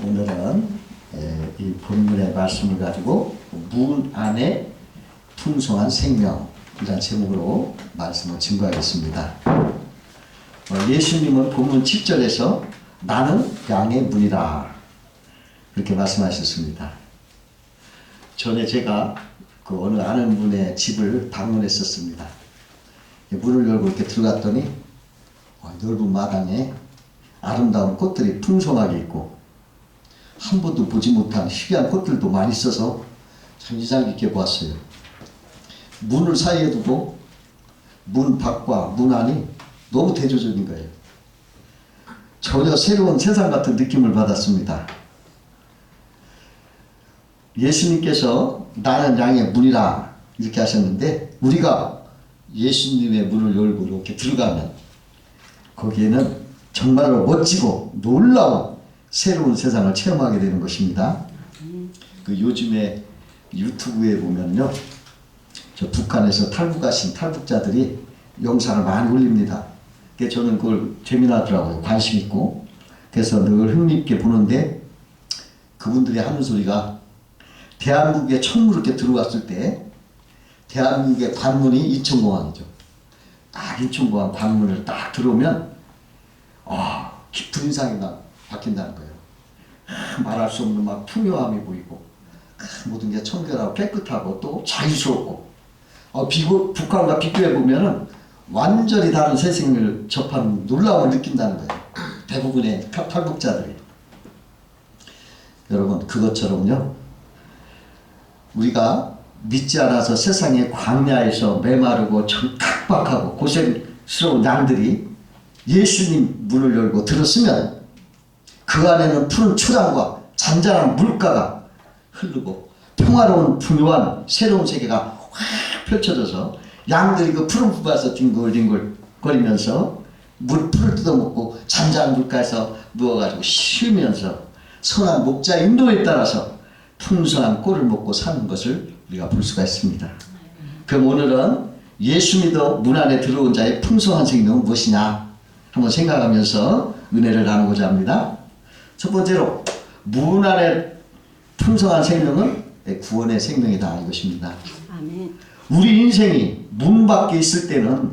오늘은 이 본문의 말씀을 가지고 문 안에 풍성한 생명이라는 제목으로 말씀을 증거하겠습니다. 예수님은 본문 7절에서 나는 양의 문이라 그렇게 말씀하셨습니다. 전에 제가 그 어느 아는 분의 집을 방문했었습니다. 문을 열고 이렇게 들어갔더니 넓은 마당에 아름다운 꽃들이 풍성하게 있고 한 번도 보지 못한 희귀한 꽃들도 많이 있어서 참 인상 깊게 보았어요. 문을 사이에 두고 문 밖과 문 안이 너무 대조적인 거예요. 전혀 새로운 세상 같은 느낌을 받았습니다. 예수님께서 나는 양의 문이라 이렇게 하셨는데 우리가 예수님의 문을 열고 이렇게 들어가면 거기에는 정말로 멋지고 놀라운 새로운 세상을 체험하게 되는 것입니다. 그 요즘에 유튜브에 보면요, 저 북한에서 탈북하신 탈북자들이 영상을 많이 올립니다. 그래서 저는 그걸 재미나더라고요. 관심 있고. 그래서 늘 흥미있게 보는데 그분들이 하는 소리가 대한민국에 처음 이렇게 들어갔을 때 대한민국의 관문이 인천공항이죠. 딱 인천공항 관문을 딱 들어오면 깊은 인상이 바뀐다는 거예요. 말할 수 없는 막 풍요함이 보이고 모든 게 청결하고 깨끗하고 또 자유스럽고 북한과 비교해 보면은 완전히 다른 세상을 접한 놀라움을 느낀다는 거예요. 대부분의 탈북자들이. 여러분 그것처럼요, 우리가 믿지 않아서 세상의 광야에서 메마르고 각박하고 고생스러운 양들이 예수님 문을 열고 들었으면 그 안에는 푸른 초장과 잔잔한 물가가 흐르고 평화로운 풍요한 새로운 세계가 확 펼쳐져서 양들이 그 푸른 부바에서 뒹굴뒹굴 거리면서 풀을 뜯어먹고 잔잔한 물가에서 누워가지고 쉬면서 선한 목자의 인도에 따라서 풍성한 꼴을 먹고 사는 것을 우리가 볼 수가 있습니다. 그럼 오늘은 예수 믿어 문 안에 들어온 자의 풍성한 생명은 무엇이냐 한번 생각하면서 은혜를 나누고자 합니다. 첫 번째로 문 안에 풍성한 생명은 구원의 생명이다 이것입니다. 아멘. 우리 인생이 문 밖에 있을 때는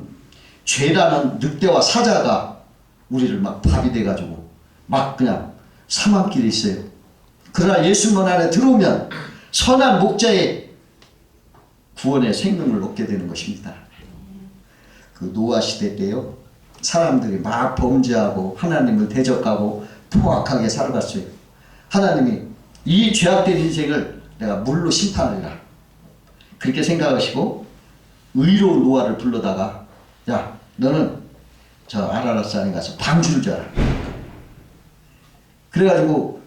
죄라는 늑대와 사자가 우리를 막 밥이 돼가지고 막 그냥 사망길에 있어요. 그러나 예수 문 안에 들어오면 선한 목자의 구원의 생명을 얻게 되는 것입니다. 그 노아 시대 때요, 사람들이 막 범죄하고 하나님을 대적하고 포악하게 살아갔어요. 하나님이 이 죄악된 인생을 내가 물로 심판하리라 그렇게 생각하시고 의로운 노아를 불러다가 야 너는 저 아라랏산에 가서 방주를 져라. 그래가지고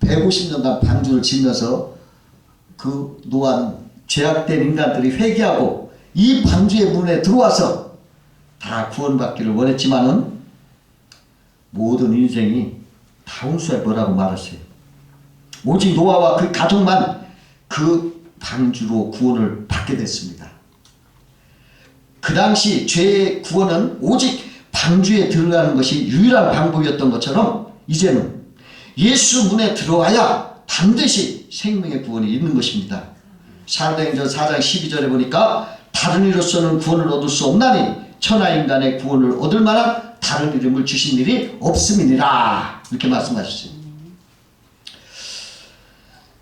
150년간 방주를 지면서 그 노아는 죄악된 인간들이 회개하고 이 방주의 문에 들어와서 다 구원받기를 원했지만은 모든 인생이 다 홍수에 뭐라고 말했어요. 오직 노아와 그 가족만 그 방주로 구원을 받게 됐습니다. 그 당시 죄의 구원은 오직 방주에 들어가는 것이 유일한 방법이었던 것처럼 이제는 예수 문에 들어와야 반드시 생명의 구원이 있는 것입니다. 사도행전 4장 12절에 보니까 다른 이로서는 구원을 얻을 수 없나니 천하 인간의 구원을 얻을 만한 다른 이름을 주신 일이 없음이니라 이렇게 말씀하셨어요.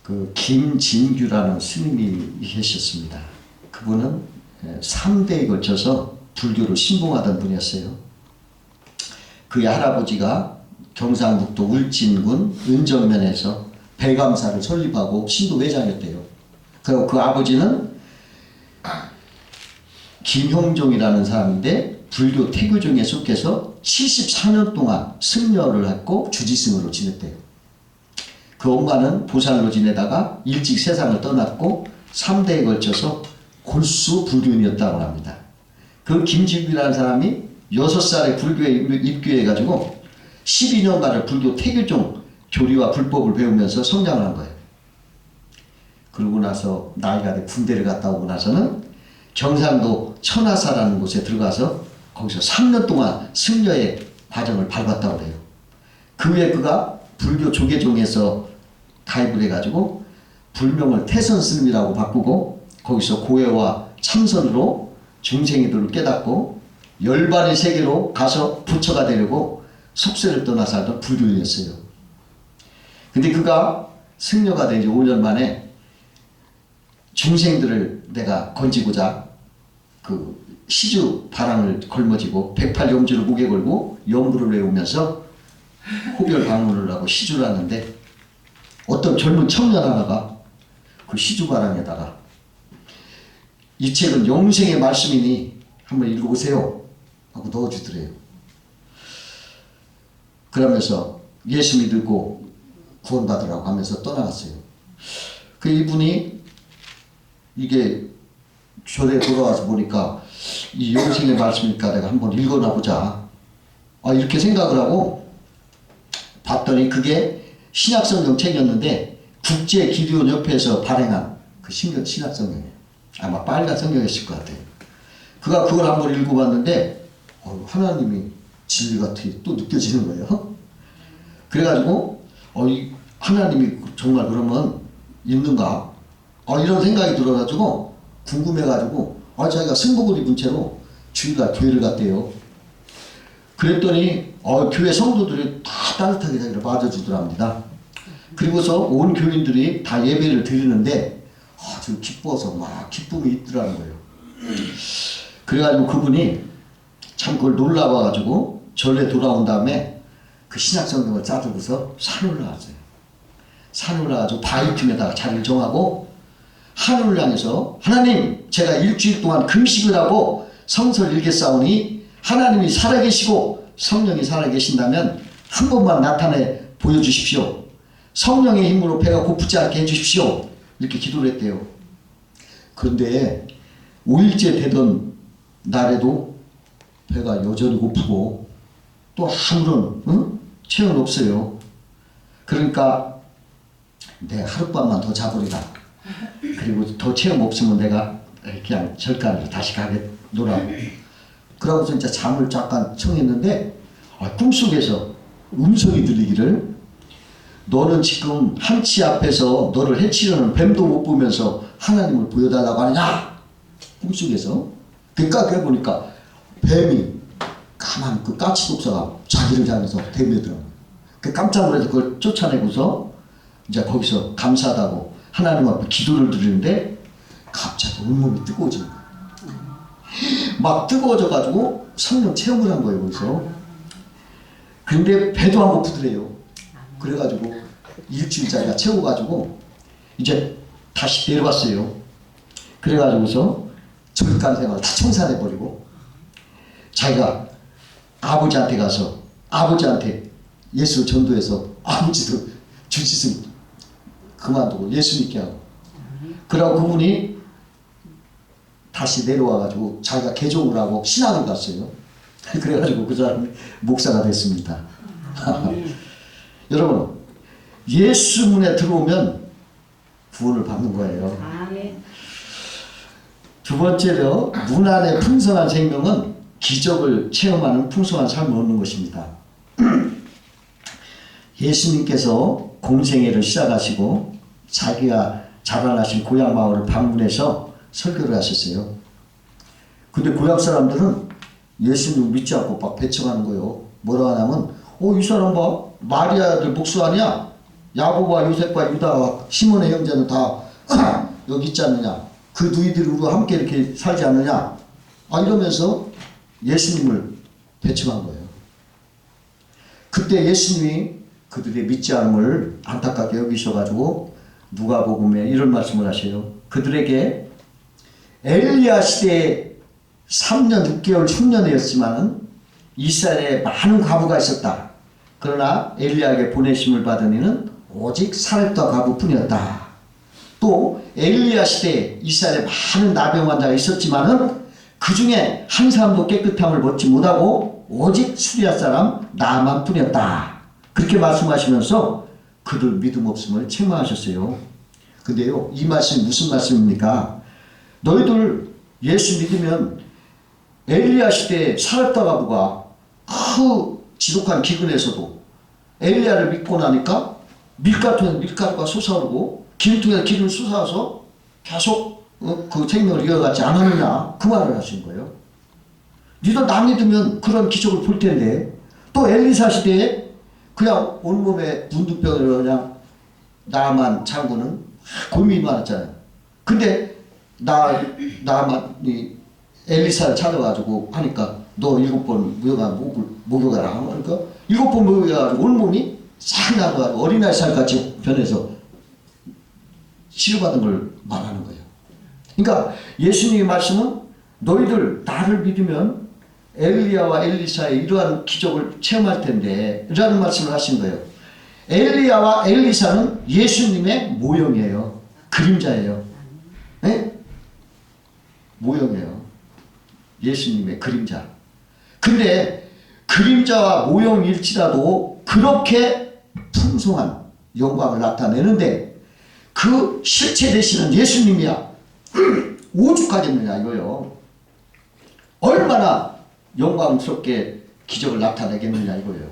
그 김진규라는 스님이 계셨습니다. 그분은 3대에 걸쳐서 불교를 신봉하던 분이었어요. 그의 할아버지가 경상북도 울진군 은정면에서 배감사를 설립하고 신도회장이었대요. 그리고 그 아버지는 김형종이라는 사람인데 불교 태교종에 속해서 74년 동안 승려를 했고 주지승으로 지냈대요. 그 엄마는 보살로 지내다가 일찍 세상을 떠났고 3대에 걸쳐서 골수 불교인이었다고 합니다. 그 김진규라는 사람이 6살에 불교에 입교해가지고 12년간을 불교 태교종 교리와 불법을 배우면서 성장을 한 거예요. 그러고 나서 나이가 돼 군대를 갔다 오고 나서는 경상도 천하사라는 곳에 들어가서 거기서 3년 동안 승려의 과정을 밟았다고 해요. 그 후에 그가 불교 조계종에서 가입을 해가지고 불명을 태선스님이라고 바꾸고 거기서 고해와 참선으로 중생이들을 깨닫고 열반의 세계로 가서 부처가 되려고 속세를 떠나 살던 불교인이었어요. 근데 그가 승려가 된 지 5년 만에 중생들을 내가 건지고자 그 시주 바람을 걸머지고 108영주를 목에 걸고 영부를 외우면서 호별 방문을 하고 시주를 하는데 어떤 젊은 청년 하나가 그 시주 바람에다가 이 책은 영생의 말씀이니 한번 읽어보세요 하고 넣어주더래요. 그러면서 예수 믿고 구원받으라고 하면서 떠나갔어요. 그 이분이 이게 절에 돌아와서 보니까 이 영생의 말씀이니까 내가 한번 읽어나 보자. 이렇게 생각을 하고 봤더니 그게 신약성경 책이었는데 국제기도연협회에서 발행한 그 신약성경이에요. 아마 빨간 성경이었을 것 같아요. 그가 그걸 한번 읽어봤는데 하나님이 진리 같이 또 느껴지는 거예요. 그래가지고 하나님이 정말 그러면 있는가? 이런 생각이 들어가지고 궁금해가지고 자기가 승복을 입은 채로 주일날 교회를 갔대요. 그랬더니 교회 성도들이 다 따뜻하게 자기를 맞아주더랍니다. 그리고서 온 교인들이 다 예배를 드리는데 아주 기뻐서 막 기쁨이 있더라는 거예요. 그래가지고 그분이 참 그걸 놀라워가지고 절에 돌아온 다음에 그 신약성경을 짜들고서 산을 올라왔어요. 산을 올라가지고 바위 틈에다가 자리를 정하고 하늘을 향해서 하나님 제가 일주일 동안 금식을 하고 성서를 읽겠사오니 하나님이 살아계시고 성령이 살아계신다면 한 번만 나타내 보여주십시오. 성령의 힘으로 배가 고프지 않게 해주십시오. 이렇게 기도를 했대요. 그런데 5일째 되던 날에도 배가 여전히 고프고 또 아무런 체온 없어요. 그러니까 내가 하룻밤만 더 자버리라. 그리고 더 체험 없으면 내가 그냥 절간으로 다시 가겠노라고. 그러고서 진짜 잠을 잠깐 청했는데 꿈속에서 음성이 들리기를 너는 지금 한치 앞에서 너를 해치려는 뱀도 못 보면서 하나님을 보여달라고 하느냐? 꿈속에서. 그러니까 보니까 뱀이 가만 그 까치 독사가 자기를 향해서 대면더라고요. 깜짝 놀라서 그걸 쫓아내고서 이제 거기서 감사하다고 하나님 앞에 기도를 드리는데 갑자기 온몸이 뜨거워지는 거예요. 막 뜨거워져가지고 성령 체험을 한 거예요, 거기서. 근데 배도 안 고프더래요. 그래가지고 일주일짜리가 채워가지고 이제 다시 내려왔어요. 그래가지고서 절간 생활 다 청산해버리고 자기가 아버지한테 가서 아버지한테 예수를 전도해서 아버지도 주짓을 그만두고 예수 믿게 하고 그러고 그분이 다시 내려와가지고 자기가 개종을 하고 신앙을 갔어요. 그래가지고 그 사람이 목사가 됐습니다. 여러분 예수 문에 들어오면 구원을 받는 거예요. 두 번째로 문 안의 풍성한 생명은 기적을 체험하는 풍성한 삶을 얻는 것입니다. 예수님께서 공생애를 시작하시고 자기가 자라나신 고향 마을을 방문해서 설교를 하셨어요. 근데 고향 사람들은 예수님 믿지 않고 막 배척하는 거예요. 뭐라 하냐면 이 사람 봐 마리아들 목수 아니야? 야고보와 요셉과 유다와 시몬의 형제는 다 여기 있지 않느냐? 그 누이들이 우리와 함께 이렇게 살지 않느냐? 이러면서 예수님을 배척한 거예요. 그때 예수님이 그들의 믿지 않음을 안타깝게 여기셔가지고 누가복음에 이런 말씀을 하셔요. 그들에게 엘리야 시대에 3년 6개월 흉년이었지만은 이스라엘에 많은 과부가 있었다. 그러나 엘리야에게 보내심을 받은 이는 오직 사렙과 과부뿐이었다. 또 엘리야 시대에 이스라엘에 많은 나병 환자가 있었지만은 그 중에 한 사람도 깨끗함을 벗지 못하고 오직 수리아 사람 나만 뿐이었다. 그렇게 말씀하시면서 그들 믿음 없음을 책망하셨어요. 근데요, 이 말씀이 무슨 말씀입니까? 너희들 예수 믿으면 엘리야 시대에 사렙과 과부가 그 지독한 기근에서도 엘리야를 믿고 나니까 밀가루에서 밀가루가 솟아오르고 기름통에서 기름을 솟아서 계속 그 생명을 이어가지 않았느냐 그 말을 하신 거예요. 니도 나 믿으면 그런 기적을 볼 텐데. 또 엘리사 시대에 그냥 온몸에 문둥병으로 그냥 나만 장군은 고민이 많았잖아요. 근데 나만 엘리사를 찾아가지고 하니까 너 7번 목욕하라. 그러니까 7번 목욕해가지고 온몸이 싹 나가지고 어린아이 살같이 변해서 치료받은 걸 말하는 거예요. 그러니까 예수님의 말씀은 너희들 나를 믿으면 엘리야와 엘리사의 이러한 기적을 체험할 텐데 이라는 말씀을 하신 거예요. 엘리야와 엘리사는 예수님의 모형이에요. 그림자예요. 네? 모형이에요. 예수님의 그림자. 근데 그림자와 모형일지라도 그렇게 풍성한 영광을 나타내는데 그 실체 되시는 예수님이야 오죽하겠느냐 이거요. 얼마나 영광스럽게 기적을 나타내겠느냐 이거예요.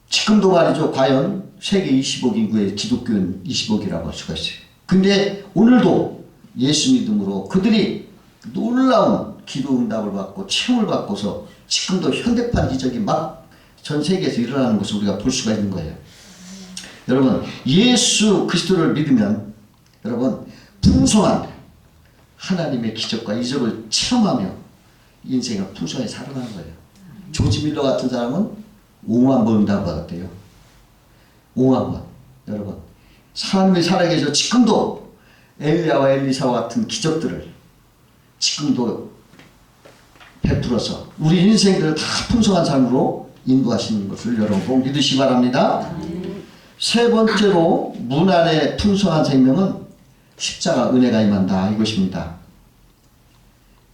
지금도 말이죠. 과연 세계 20억 인구의 기독교는 20억이라고 할 수가 있어요. 근데 오늘도 예수 믿음으로 그들이 놀라운 기도 응답을 받고 체험을 받고서 지금도 현대판 기적이 막 전 세계에서 일어나는 것을 우리가 볼 수가 있는 거예요. 여러분 예수 그리스도를 믿으면 여러분 풍성한 하나님의 기적과 이적을 체험하며 인생을 풍성하게 살아가는 거예요. 조지 밀러 같은 사람은 5만 번 응답 받았대요. 5만 번. 여러분 하나님이 살아계셔 지금도 엘리야와 엘리사와 같은 기적들을 지금도 베풀어서 우리 인생들을 다 풍성한 삶으로 인도하시는 것을 여러분 꼭 믿으시기 바랍니다. 세 번째로 문 안의 풍성한 생명은 십자가 은혜가 임한다 이것입니다.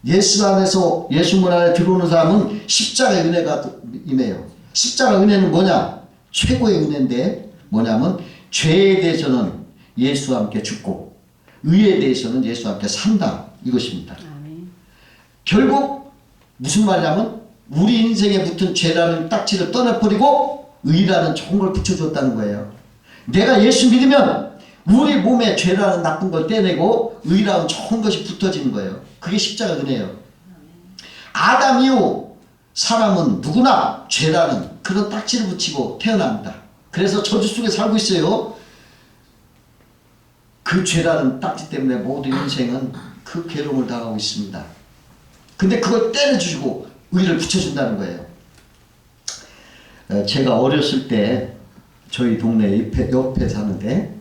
예수 안에서 예수 문 안에 들어오는 사람은 십자가의 은혜가 임해요. 십자가 은혜는 뭐냐? 최고의 은혜인데 뭐냐면 죄에 대해서는 예수와 함께 죽고 의에 대해서는 예수와 함께 산다 이것입니다. 결국 무슨 말이냐면 우리 인생에 붙은 죄라는 딱지를 떠나버리고 의라는 좋은 걸 붙여줬다는 거예요. 내가 예수 믿으면 우리 몸에 죄라는 나쁜 걸 떼내고 의라는 좋은 것이 붙어지는 거예요. 그게 십자가 은혜예요. 아담 이후 사람은 누구나 죄라는 그런 딱지를 붙이고 태어납니다. 그래서 저주 속에 살고 있어요. 그 죄라는 딱지 때문에 모든 인생은 그 괴로움을 당하고 있습니다. 근데 그걸 떼내주시고 의를 붙여준다는 거예요. 제가 어렸을 때 저희 동네 옆에 사는데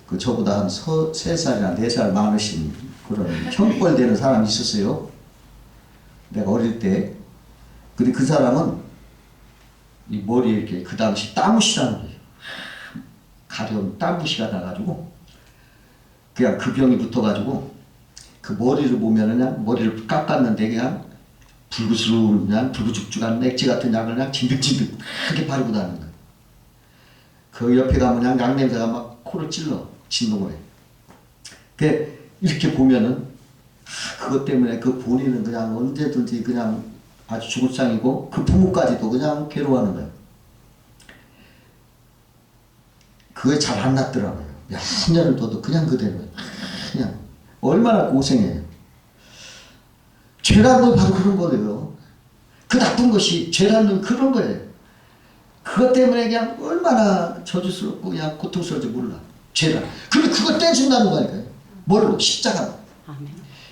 그 저보다 한 3살이나 4살 많으신 그런 형벌 되는 사람이 있었어요. 내가 어릴 때. 근데 그 사람은 이 머리에 이렇게 그 당시 따무시라는 거예요. 가려운 따무시가 나가지고 그냥 그 병이 붙어가지고 그 머리를 보면은 그냥 머리를 깎았는데 그냥 불구스러운 그냥 불구죽죽한 액체 같은 약을 그냥 진득진득 크게 바르고 다니는 거예요. 그 옆에 가면 그냥 약 냄새가 막 코를 찔러 진동을 해. 그 이렇게 보면은 그것 때문에 그 본인은 그냥 언제든지 그냥 아주 죽을 상이고 그 부모까지도 그냥 괴로워하는 거예요. 그게 잘 안 낫더라고요. 몇 년을 둬도 그냥 그대로예요. 그냥 얼마나 고생해요. 죄라는 건 바로 그런 거예요. 그 나쁜 것이 죄라는 건 그런 거예요. 그것 때문에 그냥 얼마나 저주스럽고 그냥 고통스러운지 몰라. 죄라. 근데 그걸 떼준다는 거니까요. 뭘로? 십자가로.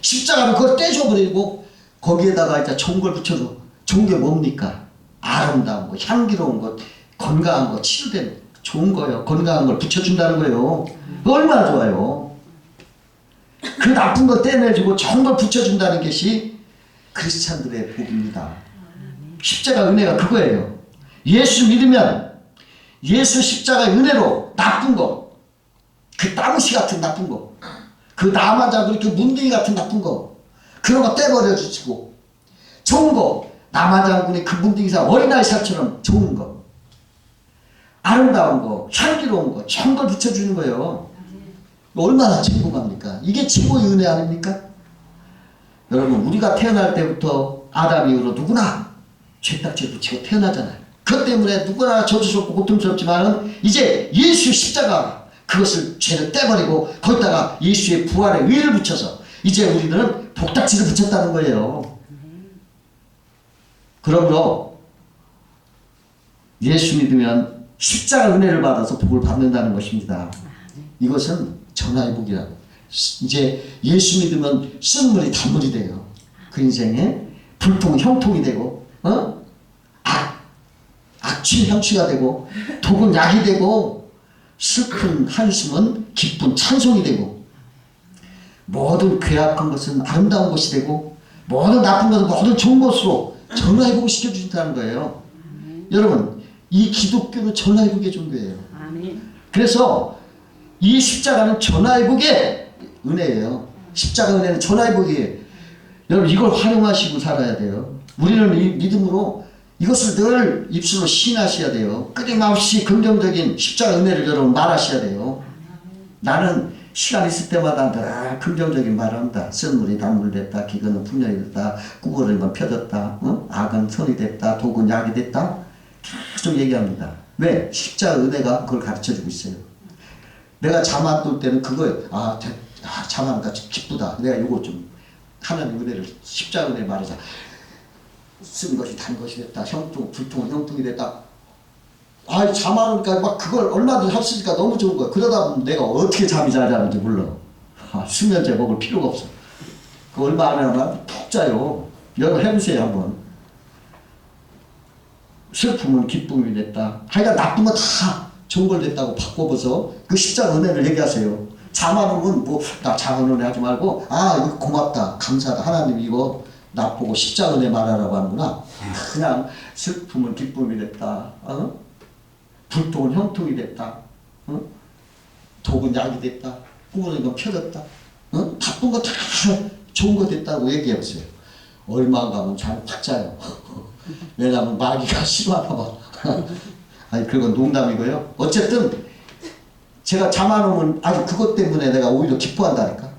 십자가로 그걸 떼줘버리고 거기에다가 이제 좋은 걸 붙여줘. 좋은 게 뭡니까? 아름다운 거, 향기로운 것, 건강한 거, 치료된 좋은 거예요. 건강한 걸 붙여준다는 거예요. 얼마나 좋아요. 그 나쁜 거 떼내주고 좋은 걸 붙여준다는 것이 크리스찬들의 복입니다. 십자가 은혜가 그거예요. 예수 믿으면 예수 십자가의 은혜로 나쁜 거, 그 따무시 같은 나쁜 거, 그 나마자 그렇게 문둥이 같은 나쁜 거 그런 거 떼버려 주시고 좋은 거 남아장군의 그 문둥이사 어린아이 살처럼 좋은 거 아름다운 거 향기로운 거 좋은 걸 붙여주는 거예요. 얼마나 진공합니까? 이게 최고의 은혜 아닙니까? 여러분 우리가 태어날 때부터 아담 이후로 누구나 죄딱지를 붙이고 태어나잖아요. 그것 때문에 누구나 저주스럽고 고통스럽지만 이제 예수 십자가 그것을 죄를 떼버리고 거기다가 예수의 부활의 의를 붙여서 이제 우리는 복닥지를 붙였다는 거예요. 그러므로 예수 믿으면 십자가 은혜를 받아서 복을 받는다는 것입니다. 이것은 전화위복이라. 이제 예수 믿으면 쓴물이 단물이 돼요. 그 인생에 불통 형통이 되고 악취 향취가 되고 독은 약이 되고 슬픈 한숨은 기쁜 찬송이 되고 모든 괴악한 것은 아름다운 것이 되고 모든 나쁜 것은 모든 좋은 것으로 전화위복을 시켜주신다는 거예요. 여러분 이 기독교는 전화위복의 종교예요. 그래서 이 십자가는 전화위복의 은혜예요. 십자가 은혜는 전화위복이에요. 여러분 이걸 활용하시고 살아야 돼요. 우리는 이 믿음으로 이것을 늘 입술로 시인하셔야 돼요. 끊임없이 긍정적인 십자가 은혜를 여러분 말하셔야 돼요. 나는 시간 있을 때마다 늘 긍정적인 말을 한다. 쓴물이 단물이 됐다. 기근은 풍년이 됐다. 구부러진 펴졌다. 악은 선이 됐다. 독은 약이 됐다. 계속 얘기합니다. 왜? 십자가 은혜가 그걸 가르쳐주고 있어요. 내가 잠 안 들 때는 그거예요. 잠 안 오니까 기쁘다. 내가 요거 좀 하나님 은혜를 십자가 은혜 말하자. 쓴 것이 단 것이 됐다. 형통, 불통은 형통이 됐다. 잠 안 오니까 막 그걸 얼마든지 할 수 있으니까 너무 좋은 거야. 그러다 보면 내가 어떻게 잠이 잘 자는지 몰라. 수면제 먹을 필요가 없어. 그 얼마 안 하면 푹 자요. 여러분 해보세요 한번. 슬픔은 기쁨이 됐다. 하여간 나쁜 거 다 좋은 걸 됐다고 바꿔봐서 그 십자가 은혜를 얘기하세요. 잠 안 오면 나 잠 안 오네 하지 말고 이거 고맙다. 감사하다. 하나님 이거 나보고 십자가 은혜 말하라고 하는구나. 그냥 슬픔은 기쁨이 됐다. 불통은 형통이 됐다. 독은 약이 됐다. 구부러진 건 펴졌다. 나쁜 거 다 좋은 거 됐다고 얘기해보세요. 얼마 안 가면 잠이 팍 자요. 왜냐하면 마귀가 싫어하나 봐. 그건 농담이고요. 어쨌든 제가 잠 안 오면 아주 그것 때문에 내가 오히려 기뻐한다니까.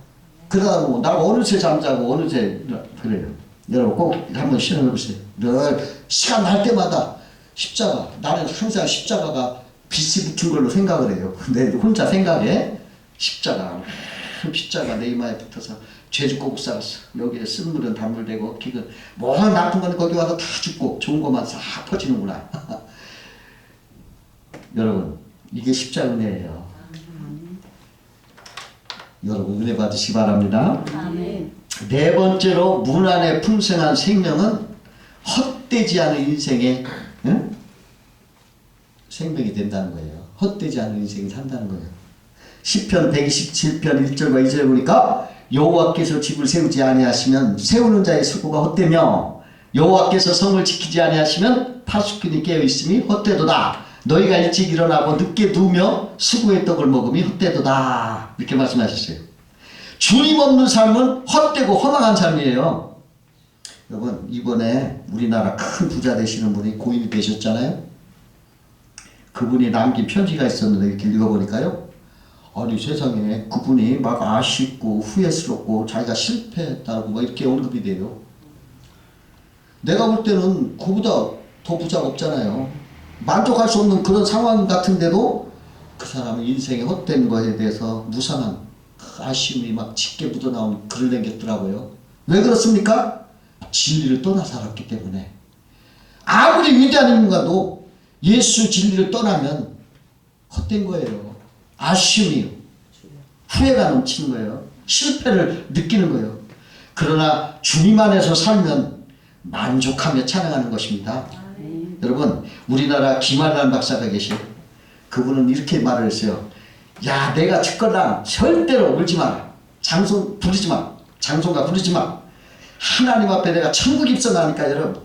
그러다 보면 나가 어느새 잠자고 어느새 그래요. 여러분 꼭 한번 실험해보세요. 늘 시간 날 때마다 십자가, 나는 항상 십자가가 빛이 붙은 걸로 생각을 해요. 내 혼자 생각에 십자가 내 이마에 붙어서 죄 죽고 묵살았어. 여기에 쓴물은 단물되고 기근 모든 나쁜 건 거기 와서 다 죽고 좋은 것만 싹 퍼지는구나. 여러분 이게 십자가 은혜예요. 여러분 은혜 받으시기 바랍니다. 아멘. 네 번째로 문 안에 풍성한 생명은 헛되지 않은 인생의 생명이 된다는 거예요. 헛되지 않은 인생이 산다는 거예요. 시편 127편 1절과 2절에 보니까 여호와께서 집을 세우지 아니하시면 세우는 자의 수고가 헛되며 여호와께서 성을 지키지 아니하시면 파수꾼이 깨어있음이 헛되도다. 너희가 일찍 일어나고 늦게 누우며 수고의 떡을 먹음이 헛되도다. 이렇게 말씀하셨어요. 주님 없는 삶은 헛되고 허망한 삶이에요. 여러분 이번에 우리나라 큰 부자 되시는 분이 고인이 되셨잖아요. 그분이 남긴 편지가 있었는데 이렇게 읽어보니까요. 아니 세상에 그분이 막 아쉽고 후회스럽고 자기가 실패했다고 막 이렇게 언급이 돼요. 내가 볼 때는 그보다 더 부자가 없잖아요. 만족할 수 없는 그런 상황 같은데도 그 사람은 인생의 헛된 것에 대해서 무상한 아쉬움이 막 짙게 묻어나온 글을 남겼더라고요. 왜 그렇습니까? 진리를 떠나 살았기 때문에. 아무리 위대한 인간도 예수 진리를 떠나면 헛된 거예요. 아쉬움이요. 후회가 넘치는 거예요. 실패를 느끼는 거예요. 그러나 주님 안에서 살면 만족하며 찬양하는 것입니다. 여러분 우리나라 김한란 박사가 계셔요. 그분은 이렇게 말을 했어요. 야 내가 죽거나 절대로 울지 마라. 장송 부르지 마. 장송가 부르지 마. 하나님 앞에 내가 천국 입성하니까 여러분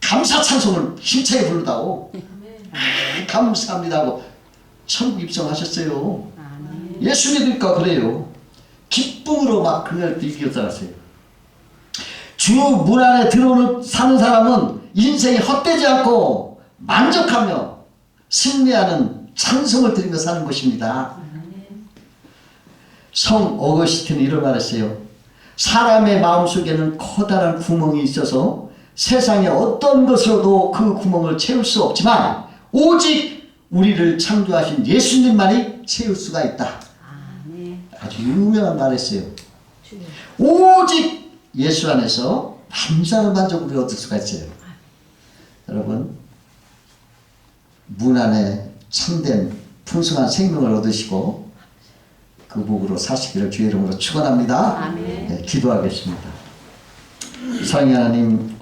감사 찬송을 힘차게 부르다고. 감사합니다 하고 천국 입성하셨어요. 예수 믿으니까 그래요. 기쁨으로 막 그걸 이겨 살았어요. 주 문 안에 들어오는 사는 사람은 인생이 헛되지 않고 만족하며 승리하는 찬송을 드리며 사는 것입니다. 성 어거스틴은 이런 말을 했어요. 사람의 마음속에는 커다란 구멍이 있어서 세상의 어떤 것으로도 그 구멍을 채울 수 없지만 오직 우리를 창조하신 예수님만이 채울 수가 있다. 아주 유명한 말이었어요. 오직 예수 안에서 완전한 만족을 얻을 수가 있어요. 여러분, 문 안에 참된 풍성한 생명을 얻으시고 그 복으로 사시기를 주의 이름으로 축원합니다. 아멘. 네, 기도하겠습니다. 사랑의 하나님,